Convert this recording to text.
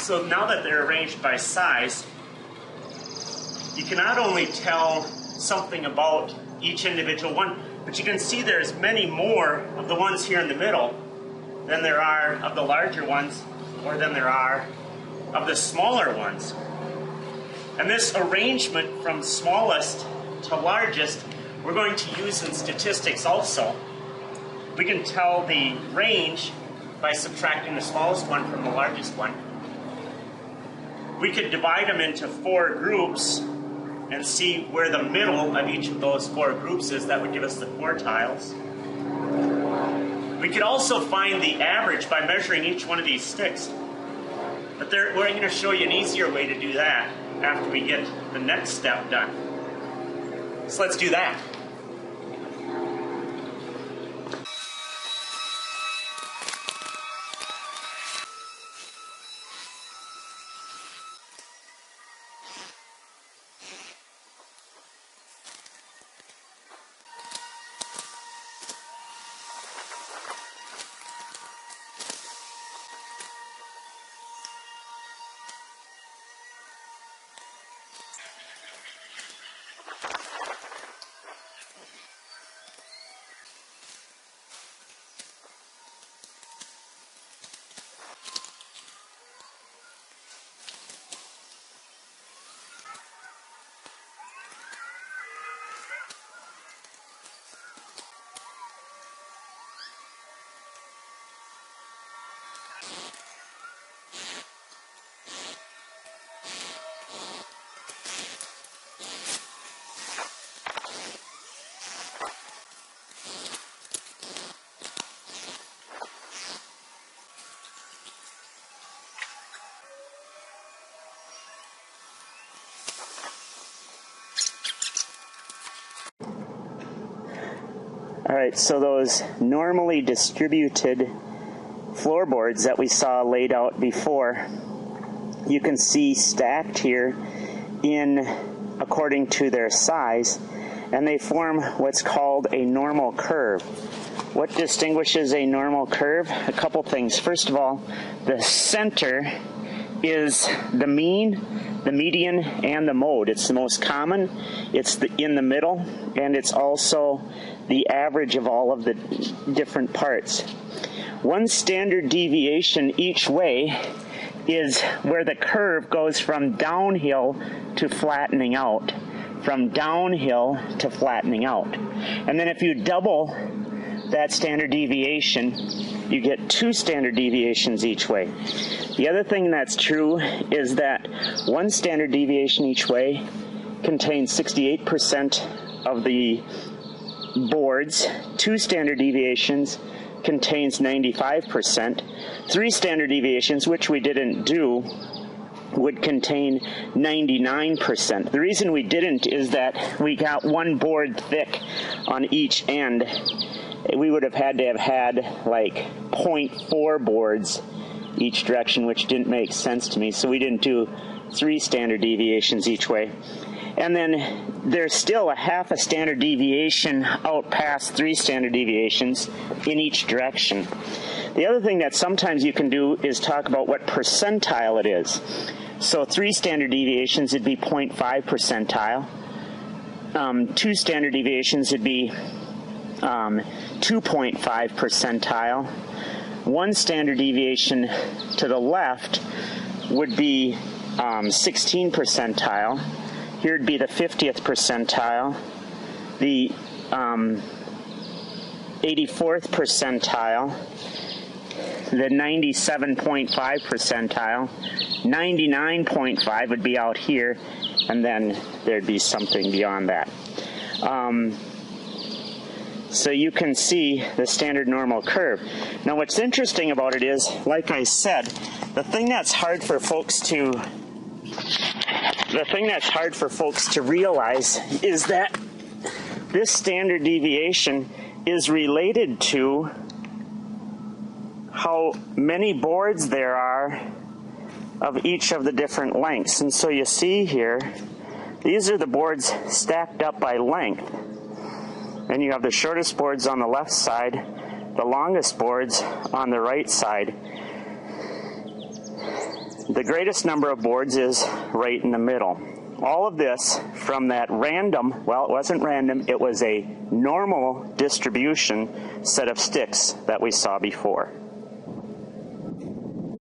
So now that they're arranged by size, you can not only tell something about each individual one, but you can see there's many more of the ones here in the middle than there are of the larger ones, or than there are of the smaller ones. And this arrangement from smallest to largest, we're going to use in statistics also. We can tell the range by subtracting the smallest one from the largest one. We could divide them into 4 groups and see where the middle of each of those 4 groups is. That would give us the quartiles. We could also find the average by measuring each one of these sticks. But we're going to show you an easier way to do that after we get the next step done. So let's do that. All right, so those normally distributed floorboards that we saw laid out before, you can see stacked here according to their size, and they form what's called a normal curve. What distinguishes a normal curve? A couple things. First of all, the center is the mean, the median, and the mode. It's the most common, it's in the middle, and it's also the average of all of the different parts. One standard deviation each way is where the curve goes from downhill to flattening out. From downhill to flattening out. And then if you double that standard deviation, you get 2 standard deviations each way. The other thing that's true is that 1 standard deviation each way contains 68% of the boards. 2 standard deviations contains 95%. 3 standard deviations, which we didn't do, would contain 99%. The reason we didn't is that we got 1 board thick on each end. We would have had to have had like 0.4 boards each direction, which didn't make sense to me, so we didn't do 3 standard deviations each way. And then there's still a half a standard deviation out past 3 standard deviations in each direction. The other thing that sometimes you can do is talk about what percentile it is. So 3 standard deviations would be 0.5 percentile. 2 standard deviations would be 2.5 percentile. 1 standard deviation to the left would be 16 percentile. Here would be the 50th percentile, the 84th percentile, the 97.5 percentile, 99.5 would be out here, and then there'd be something beyond that. So you can see the standard normal curve. Now what's interesting about it is, like I said, the thing that's hard for folks to realize is that this standard deviation is related to how many boards there are of each of the different lengths. And so you see here, these are the boards stacked up by length. And you have the shortest boards on the left side, the longest boards on the right side. The greatest number of boards is right in the middle. All of this from that random, well, it wasn't random, it was a normal distribution set of sticks that we saw before.